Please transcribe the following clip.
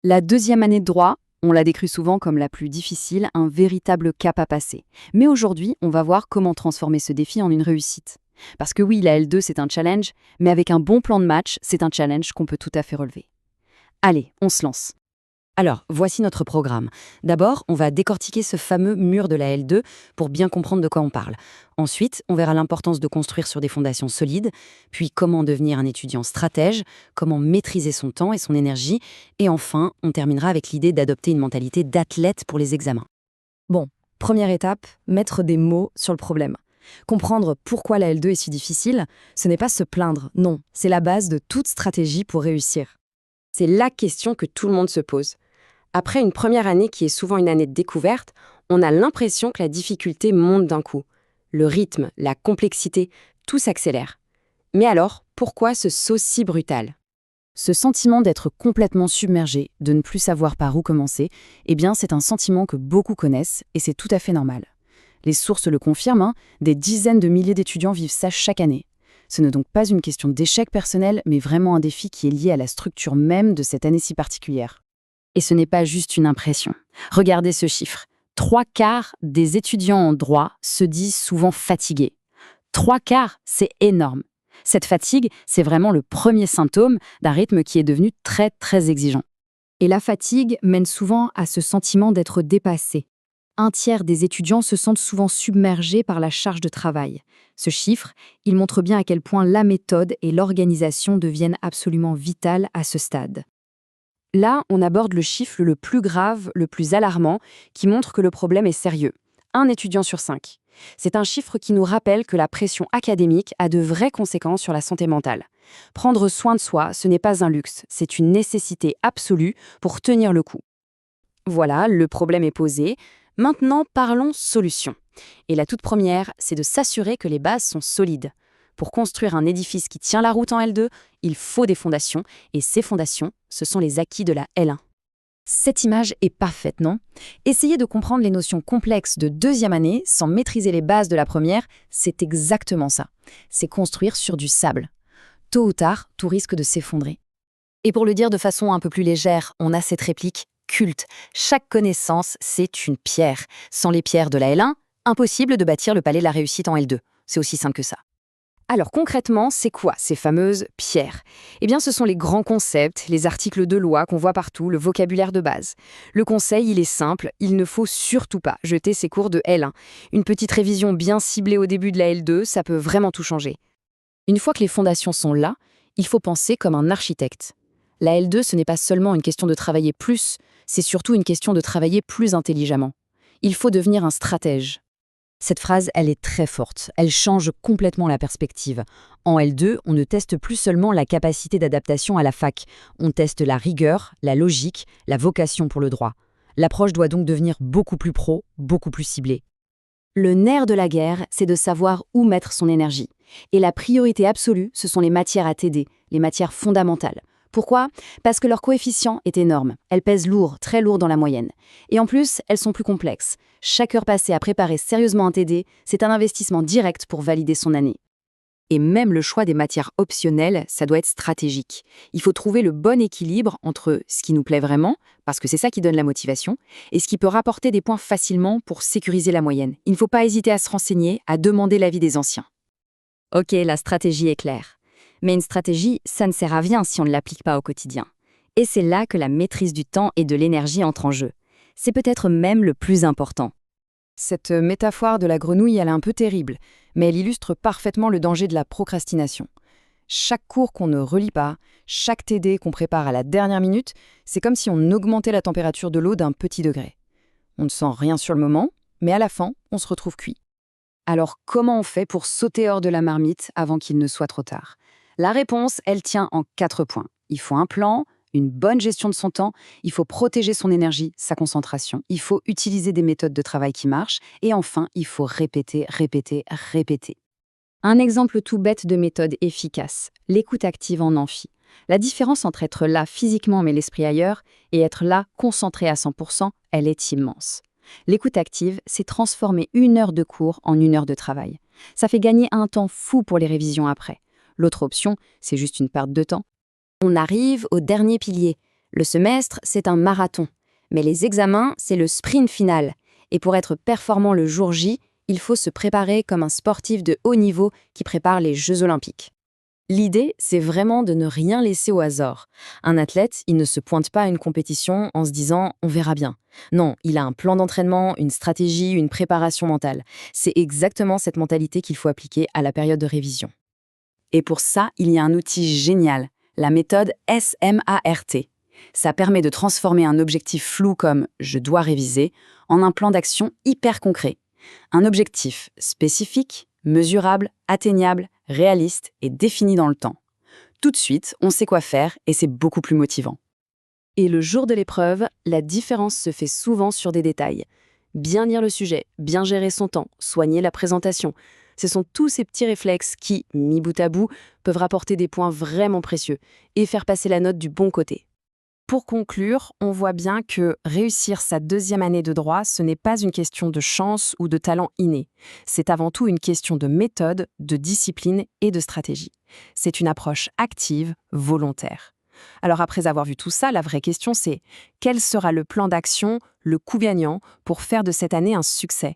La deuxième année de droit, on l'a décrit souvent comme la plus difficile, un véritable cap à passer. Mais aujourd'hui, on va voir comment transformer ce défi en une réussite. Parce que oui, la L2, c'est un challenge, mais avec un bon plan de match, c'est un challenge qu'on peut tout à fait relever. Allez, on se lance. Alors, voici notre programme. D'abord, on va décortiquer ce fameux mur de la L2 pour bien comprendre de quoi on parle. Ensuite, on verra l'importance de construire sur des fondations solides, puis comment devenir un étudiant stratège, comment maîtriser son temps et son énergie, et enfin, on terminera avec l'idée d'adopter une mentalité d'athlète pour les examens. Bon, première étape, mettre des mots sur le problème. Comprendre pourquoi la L2 est si difficile, ce n'est pas se plaindre, non, c'est la base de toute stratégie pour réussir. C'est la question que tout le monde se pose. Après une première année qui est souvent une année de découverte, on a l'impression que la difficulté monte d'un coup. Le rythme, la complexité, tout s'accélère. Mais alors, pourquoi ce saut si brutal ? Ce sentiment d'être complètement submergé, de ne plus savoir par où commencer, eh bien c'est un sentiment que beaucoup connaissent et c'est tout à fait normal. Les sources le confirment, des dizaines de milliers d'étudiants vivent ça chaque année. Ce n'est donc pas une question d'échec personnel, mais vraiment un défi qui est lié à la structure même de cette année si particulière. Et ce n'est pas juste une impression. Regardez ce chiffre. 3/4 des étudiants en droit se disent souvent fatigués. 3/4, c'est énorme. Cette fatigue, c'est vraiment le premier symptôme d'un rythme qui est devenu très, très exigeant. Et la fatigue mène souvent à ce sentiment d'être dépassé. 1/3 des étudiants se sentent souvent submergés par la charge de travail. Ce chiffre, il montre bien à quel point la méthode et l'organisation deviennent absolument vitales à ce stade. Là, on aborde le chiffre le plus grave, le plus alarmant, qui montre que le problème est sérieux. 1 étudiant sur 5. C'est un chiffre qui nous rappelle que la pression académique a de vraies conséquences sur la santé mentale. Prendre soin de soi, ce n'est pas un luxe, c'est une nécessité absolue pour tenir le coup. Voilà, le problème est posé. Maintenant, parlons solution. Et la toute première, c'est de s'assurer que les bases sont solides. Pour construire un édifice qui tient la route en L2, il faut des fondations, et ces fondations, ce sont les acquis de la L1. Cette image est parfaite, non ? Essayer de comprendre les notions complexes de deuxième année sans maîtriser les bases de la première, c'est exactement ça. C'est construire sur du sable. Tôt ou tard, tout risque de s'effondrer. Et pour le dire de façon un peu plus légère, on a cette réplique culte. Chaque connaissance, c'est une pierre. Sans les pierres de la L1, impossible de bâtir le palais de la réussite en L2. C'est aussi simple que ça. Alors concrètement, c'est quoi ces fameuses pierres ? Eh bien, ce sont les grands concepts, les articles de loi qu'on voit partout, le vocabulaire de base. Le conseil, il est simple, il ne faut surtout pas jeter ces cours de L1. Une petite révision bien ciblée au début de la L2, ça peut vraiment tout changer. Une fois que les fondations sont là, il faut penser comme un architecte. La L2, ce n'est pas seulement une question de travailler plus, c'est surtout une question de travailler plus intelligemment. Il faut devenir un stratège. Cette phrase, elle est très forte. Elle change complètement la perspective. En L2, on ne teste plus seulement la capacité d'adaptation à la fac. On teste la rigueur, la logique, la vocation pour le droit. L'approche doit donc devenir beaucoup plus pro, beaucoup plus ciblée. Le nerf de la guerre, c'est de savoir où mettre son énergie. Et la priorité absolue, ce sont les matières à TD, les matières fondamentales. Pourquoi ? Parce que leur coefficient est énorme. Elles pèsent lourd, très lourd dans la moyenne. Et en plus, elles sont plus complexes. Chaque heure passée à préparer sérieusement un TD, c'est un investissement direct pour valider son année. Et même le choix des matières optionnelles, ça doit être stratégique. Il faut trouver le bon équilibre entre ce qui nous plaît vraiment, parce que c'est ça qui donne la motivation, et ce qui peut rapporter des points facilement pour sécuriser la moyenne. Il ne faut pas hésiter à se renseigner, à demander l'avis des anciens. Ok, la stratégie est claire. Mais une stratégie, ça ne sert à rien si on ne l'applique pas au quotidien. Et c'est là que la maîtrise du temps et de l'énergie entre en jeu. C'est peut-être même le plus important. Cette métaphore de la grenouille, elle est un peu terrible, mais elle illustre parfaitement le danger de la procrastination. Chaque cours qu'on ne relit pas, chaque TD qu'on prépare à la dernière minute, c'est comme si on augmentait la température de l'eau d'un petit degré. On ne sent rien sur le moment, mais à la fin, on se retrouve cuit. Alors comment on fait pour sauter hors de la marmite avant qu'il ne soit trop tard ? La réponse, elle tient en 4 points. Il faut un plan, une bonne gestion de son temps, il faut protéger son énergie, sa concentration, il faut utiliser des méthodes de travail qui marchent, et enfin, il faut répéter, répéter, répéter. Un exemple tout bête de méthode efficace, l'écoute active en amphi. La différence entre être là physiquement mais l'esprit ailleurs et être là concentré à 100%, elle est immense. L'écoute active, c'est transformer 1 heure de cours en 1 heure de travail. Ça fait gagner un temps fou pour les révisions après. L'autre option, c'est juste une perte de temps. On arrive au dernier pilier, Le semestre, c'est un marathon. Mais les examens, c'est le sprint final. Et pour être performant le jour J, il faut se préparer comme un sportif de haut niveau qui prépare les Jeux Olympiques. L'idée, c'est vraiment de ne rien laisser au hasard. Un athlète, il ne se pointe pas à une compétition en se disant « on verra bien ». Non, il a un plan d'entraînement, une stratégie, une préparation mentale. C'est exactement cette mentalité qu'il faut appliquer à la période de révision. Et pour ça, il y a un outil génial, la méthode SMART. Ça permet de transformer un objectif flou comme « je dois réviser » en un plan d'action hyper concret. Un objectif spécifique, mesurable, atteignable, réaliste et défini dans le temps. Tout de suite, on sait quoi faire et c'est beaucoup plus motivant. Et le jour de l'épreuve, la différence se fait souvent sur des détails. Bien lire le sujet, bien gérer son temps, soigner la présentation. Ce sont tous ces petits réflexes qui, mis bout à bout, peuvent rapporter des points vraiment précieux et faire passer la note du bon côté. Pour conclure, on voit bien que réussir sa 2e année de droit, ce n'est pas une question de chance ou de talent inné. C'est avant tout une question de méthode, de discipline et de stratégie. C'est une approche active, volontaire. Alors après avoir vu tout ça, la vraie question c'est quel sera le plan d'action, le coup gagnant, pour faire de cette année un succès?